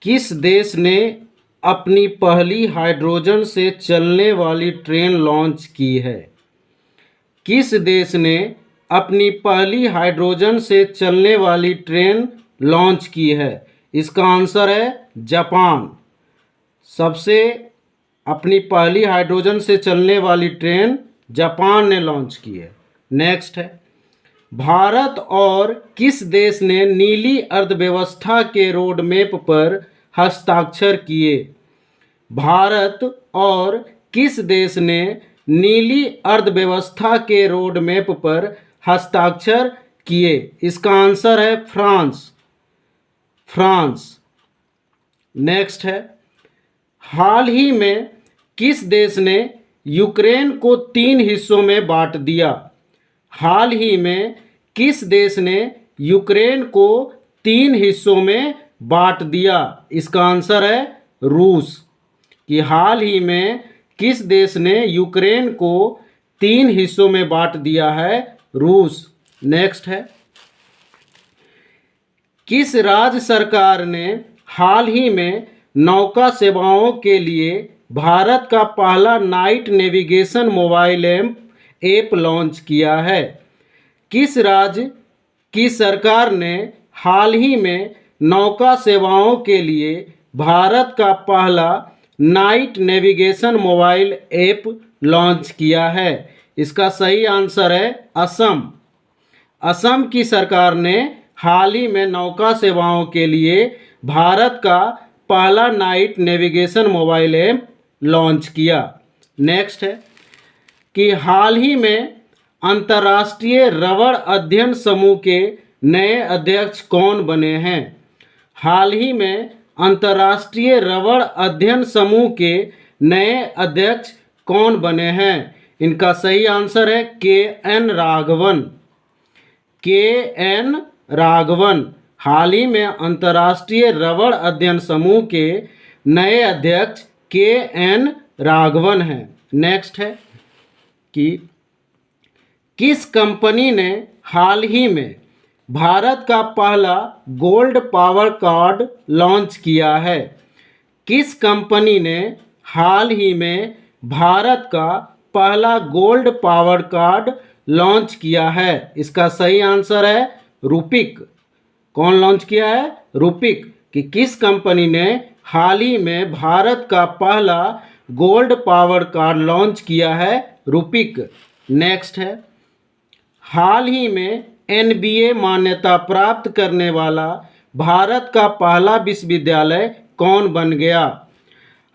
किस देश ने अपनी पहली हाइड्रोजन से चलने वाली ट्रेन लॉन्च की है? किस देश ने अपनी पहली हाइड्रोजन से चलने वाली ट्रेन लॉन्च की है? इसका आंसर है जापान। सबसे अपनी पहली हाइड्रोजन से चलने वाली ट्रेन जापान ने लॉन्च की है। नेक्स्ट है, भारत और किस देश ने नीली अर्थव्यवस्था के रोड मैप पर हस्ताक्षर किए? भारत और किस देश ने नीली अर्थव्यवस्था के रोड मैप पर हस्ताक्षर किए? इसका आंसर है फ्रांस। नेक्स्ट है, हाल ही में किस देश ने यूक्रेन को 3 हिस्सों में बांट दिया? हाल ही में किस देश ने यूक्रेन को 3 हिस्सों में बांट दिया? इसका आंसर है रूस। कि हाल ही में किस देश ने यूक्रेन को 3 हिस्सों में बांट दिया है? रूस। नेक्स्ट है, किस राज्य सरकार ने हाल ही में नौका सेवाओं के लिए भारत का पहला night navigation mobile app launch किया है? किस राज्य की सरकार ने हाल ही में नौका सेवाओं के लिए भारत का पहला night navigation mobile app launch किया है? इसका सही आंसर है असम। असम की सरकार ने हाल ही में नौका सेवाओं के लिए भारत का पहला night navigation mobile app launch किया। नेक्स्ट है कि हाल ही में अंतर्राष्ट्रीय रबड़ अध्ययन समूह के नए अध्यक्ष कौन बने हैं? हाल ही में अंतर्राष्ट्रीय रबड़ अध्ययन समूह के नए अध्यक्ष कौन बने हैं? इनका सही आंसर है के.एन. राघवन। हाल ही में अंतर्राष्ट्रीय रबड़ अध्ययन समूह के नए अध्यक्ष के.एन. राघवन हैं। नेक्स्ट है कि किस कंपनी ने हाल ही में भारत का पहला गोल्ड पावर कार्ड लॉन्च किया है? किस कंपनी ने हाल ही में भारत का पहला गोल्ड पावर कार्ड लॉन्च किया है? इसका सही आंसर है रूपिक। कौन लॉन्च किया है? रूपिक। कि किस कंपनी ने हाल ही में भारत का पहला गोल्ड पावर कार्ड लॉन्च किया है? रूपिक। नेक्स्ट है, हाल ही में NBA मान्यता प्राप्त करने वाला भारत का पहला विश्वविद्यालय कौन बन गया?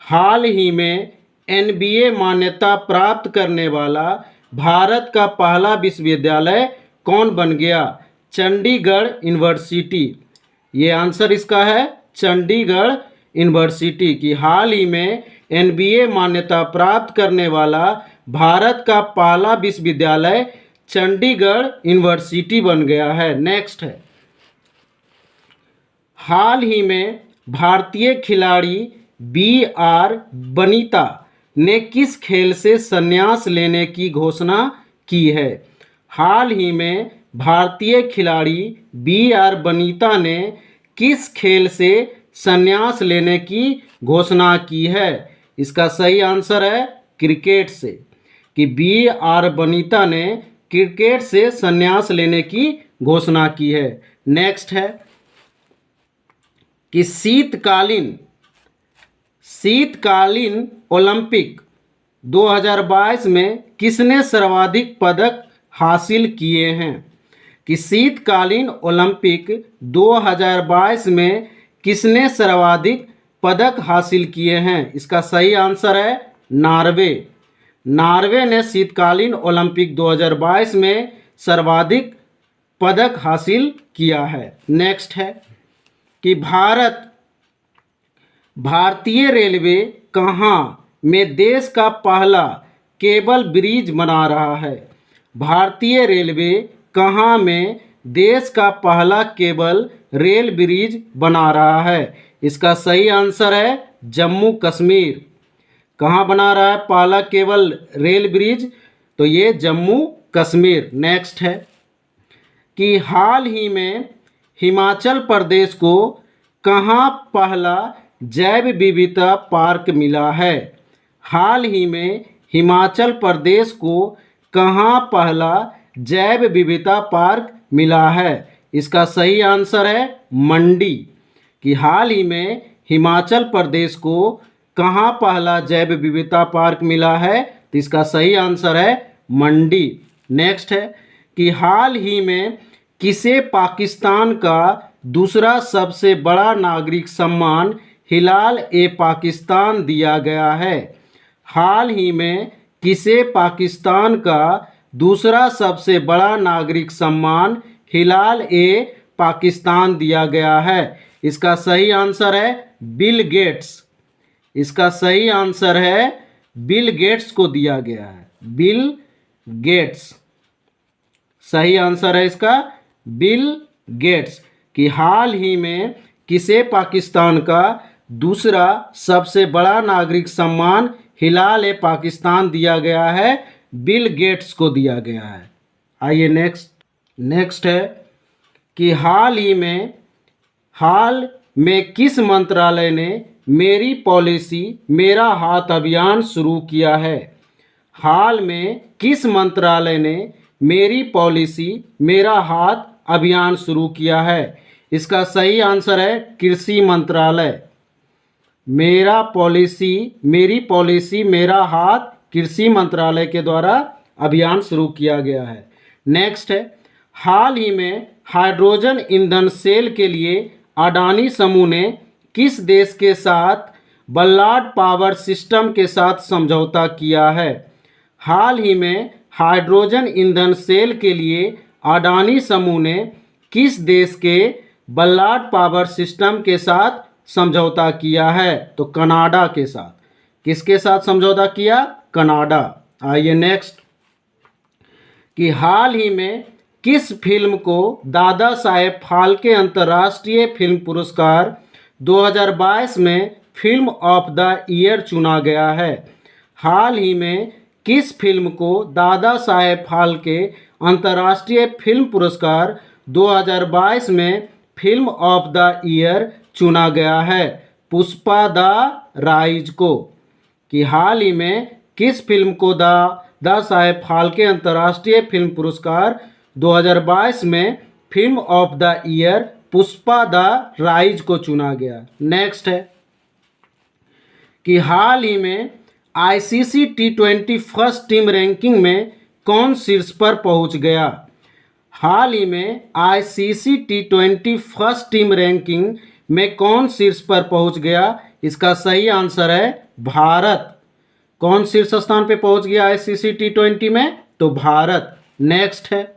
हाल ही में NBA मान्यता प्राप्त करने वाला भारत का पहला विश्वविद्यालय कौन बन गया? चंडीगढ़ यूनिवर्सिटी। ये आंसर इसका है चंडीगढ़ यूनिवर्सिटी। की हाल ही में NBA मान्यता प्राप्त करने वाला भारत का पहला विश्वविद्यालय चंडीगढ़ यूनिवर्सिटी बन गया है। नेक्स्ट है, हाल ही में भारतीय खिलाड़ी B.R. बनीता ने किस खेल से संन्यास लेने की घोषणा की है? हाल ही में भारतीय खिलाड़ी B.R. बनीता ने किस खेल से संन्यास लेने की घोषणा की है? इसका सही आंसर है क्रिकेट से। कि B.R. बनीता ने क्रिकेट से संन्यास लेने की घोषणा की है। नेक्स्ट है कि शीतकालीन ओलंपिक 2022 में किसने सर्वाधिक पदक हासिल किए हैं? कि शीतकालीन ओलंपिक 2022 में किसने सर्वाधिक पदक हासिल किए हैं? इसका सही आंसर है नॉर्वे। नॉर्वे ने शीतकालीन ओलंपिक 2022 में सर्वाधिक पदक हासिल किया है। नेक्स्ट है कि भारतीय रेलवे कहाँ में देश का पहला केबल ब्रिज बना रहा है? भारतीय रेलवे कहाँ में देश का पहला केबल रेल ब्रिज बना रहा है? इसका सही आंसर है जम्मू कश्मीर। कहाँ बना रहा है पहला केबल रेल ब्रिज? तो ये जम्मू कश्मीर। नेक्स्ट है कि हाल ही में हिमाचल प्रदेश को कहाँ पहला जैव विविधता पार्क मिला है? हाल ही में हिमाचल प्रदेश को कहाँ पहला जैव विविधता पार्क मिला है? इसका सही आंसर है मंडी। कि हाल ही में हिमाचल प्रदेश को कहाँ पहला जैव विविधता पार्क मिला है? तो इसका सही आंसर है मंडी। नेक्स्ट है कि हाल ही में किसे पाकिस्तान का दूसरा सबसे बड़ा नागरिक सम्मान हिलाल ए पाकिस्तान दिया गया है? हाल ही में किसे पाकिस्तान का दूसरा सबसे बड़ा नागरिक सम्मान हिलाल ए पाकिस्तान दिया गया है? इसका सही आंसर है बिल गेट्स। इसका सही आंसर है बिल गेट्स को दिया गया है। बिल गेट्स सही आंसर है इसका बिल गेट्स। कि हाल ही में किसे पाकिस्तान का दूसरा सबसे बड़ा नागरिक सम्मान हिलाल ए पाकिस्तान दिया गया है? बिल गेट्स को दिया गया है। आइए नेक्स्ट है कि हाल में किस मंत्रालय ने मेरी पॉलिसी मेरा हाथ अभियान शुरू किया है? हाल में किस मंत्रालय ने मेरी पॉलिसी मेरा हाथ अभियान शुरू किया है? इसका सही आंसर है कृषि मंत्रालय। मेरी पॉलिसी मेरा हाथ कृषि मंत्रालय के द्वारा अभियान शुरू किया गया है। नेक्स्ट है हाल ही में हाइड्रोजन ईंधन सेल के लिए अडानी समूह ने किस देश के साथ बल्लाड पावर सिस्टम के साथ समझौता किया है? हाल ही में हाइड्रोजन ईंधन सेल के लिए अडानी समूह ने किस देश के बल्लाड पावर सिस्टम के साथ समझौता किया है? तो कनाडा के साथ। किसके साथ समझौता किया? कनाडा। आइए नेक्स्ट कि हाल ही में किस फिल्म को दादा साहेब फाल्के अंतर्राष्ट्रीय फिल्म पुरस्कार 2022 में फिल्म ऑफ द ईयर चुना गया है? हाल ही में किस फिल्म को दादा साहेब फाल्के अंतर्राष्ट्रीय फिल्म पुरस्कार 2022 में फिल्म ऑफ द ईयर चुना गया है? पुष्पा द राइज को। कि हाल ही में किस फिल्म को दादा साहेब फाल्के अंतर्राष्ट्रीय फिल्म पुरस्कार 2022 में film of the year Pushpa the rise को चुना गया? नेक्स्ट है कि हाल ही में ICC T20 first team ranking में कौन शीर्ष पर पहुंच गया? हाल ही में ICC T20 first team ranking में कौन शीर्ष पर पहुंच गया? इसका सही आंसर है भारत। कौन शीर्ष स्थान पे पहुंच गया आईसीसी T20 में? तो भारत। नेक्स्ट है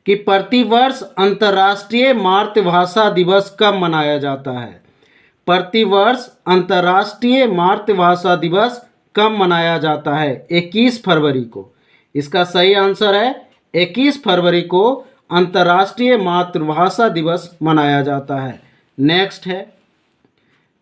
कि प्रतिवर्ष अंतर्राष्ट्रीय मातृभाषा दिवस कब मनाया जाता है? प्रतिवर्ष अंतर्राष्ट्रीय मातृभाषा दिवस कब मनाया जाता है? 21 फरवरी को। इसका सही आंसर है 21 फरवरी को अंतर्राष्ट्रीय मातृभाषा दिवस मनाया जाता है। नेक्स्ट है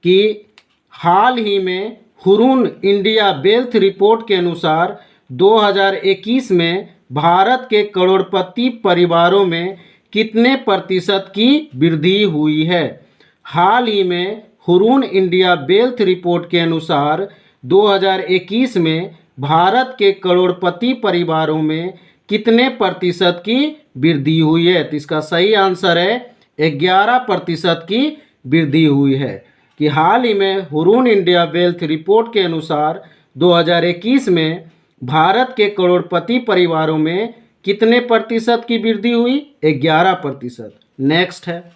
कि हाल ही में हुरून इंडिया वेल्थ रिपोर्ट के अनुसार 2021 में भारत के करोड़पति परिवारों में कितने प्रतिशत की वृद्धि हुई है? हाल ही में हुरून इंडिया वेल्थ रिपोर्ट के अनुसार 2021 में भारत के करोड़पति परिवारों में कितने प्रतिशत की वृद्धि हुई है? तो इसका सही आंसर है 11% की वृद्धि हुई है। कि हाल ही में हुरून इंडिया वेल्थ रिपोर्ट के अनुसार 2021 में भारत के करोड़पति परिवारों में कितने प्रतिशत की वृद्धि हुई? 11%। नेक्स्ट है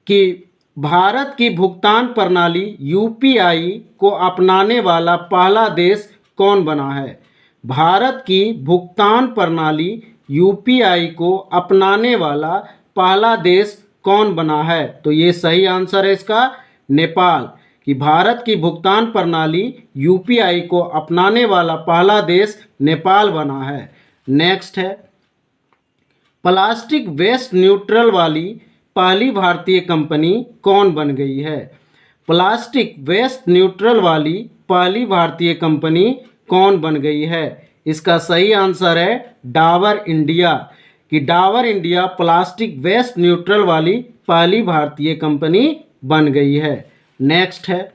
कि भारत की भुगतान प्रणाली यूपीआई को अपनाने वाला पहला देश कौन बना है? भारत की भुगतान प्रणाली यूपीआई को अपनाने वाला पहला देश कौन बना है? तो ये सही आंसर है इसका नेपाल। कि भारत की भुगतान प्रणाली यूपीआई को अपनाने वाला पहला देश नेपाल बना है। नेक्स्ट है प्लास्टिक वेस्ट न्यूट्रल वाली पहली भारतीय कंपनी कौन बन गई है? प्लास्टिक वेस्ट न्यूट्रल वाली पहली भारतीय कंपनी कौन बन गई है? इसका सही आंसर है डाबर इंडिया। कि Dabur India plastic waste neutral वाली पहली भारतीय कंपनी बन गई है। नेक्स्ट है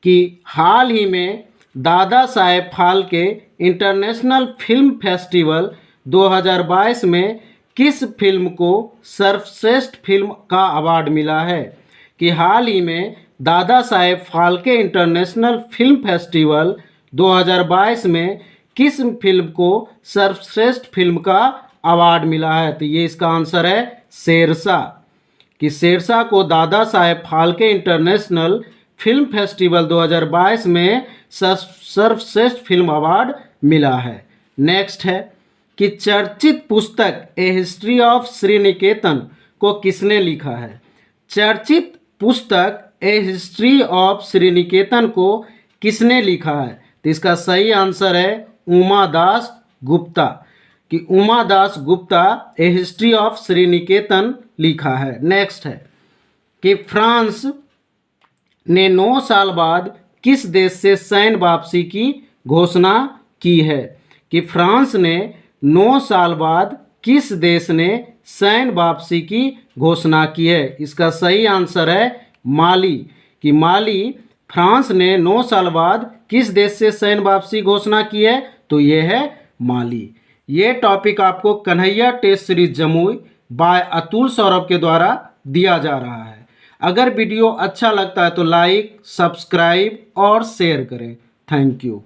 कि हाल ही में Dada Saheb Phalke international film festival 2022 में किस फिल्म को सर्वश्रेष्ठ फिल्म का अवार्ड मिला है। कि हाल ही में Dada Saheb Phalke international film festival 2022 में किस फिल्म को सर्वश्रेष्ठ फिल्म का अवार्ड मिला है। तो ये इसका आंसर है शेरशाह। कि शेरशाह को Dada Saheb Phalke international film festival 2022 में सर्वश्रेष्ठ फिल्म अवार्ड मिला है। नेक्स्ट है कि चर्चित पुस्तक ए हिस्ट्री ऑफ श्रीनिकेतन को किसने लिखा है। चर्चित पुस्तक ए हिस्ट्री ऑफ श्रीनिकेतन को किसने लिखा है। तो इसका सही आंसर है उमा दास गुप्ता। कि उमा दास गुप्ता ए हिस्ट्री ऑफ श्रीनिकेतन लिखा है। नेक्स्ट है कि फ्रांस ने 9 साल बाद किस देश से सैन्य वापसी की घोषणा की है। कि फ्रांस ने 9 साल बाद किस देश ने सैन्य वापसी की घोषणा की है। इसका सही आंसर है माली। कि माली फ्रांस ने 9 साल बाद किस देश से सैन्य वापसी घोषणा की है। तो ये है माली। ये टॉपिक आपको Kanhaiya test series Jamui by Atul Saurabh के द्वारा दिया जा रहा है। अगर वीडियो अच्छा लगता है तो लाइक, सब्सक्राइब और शेयर करें। Thank you.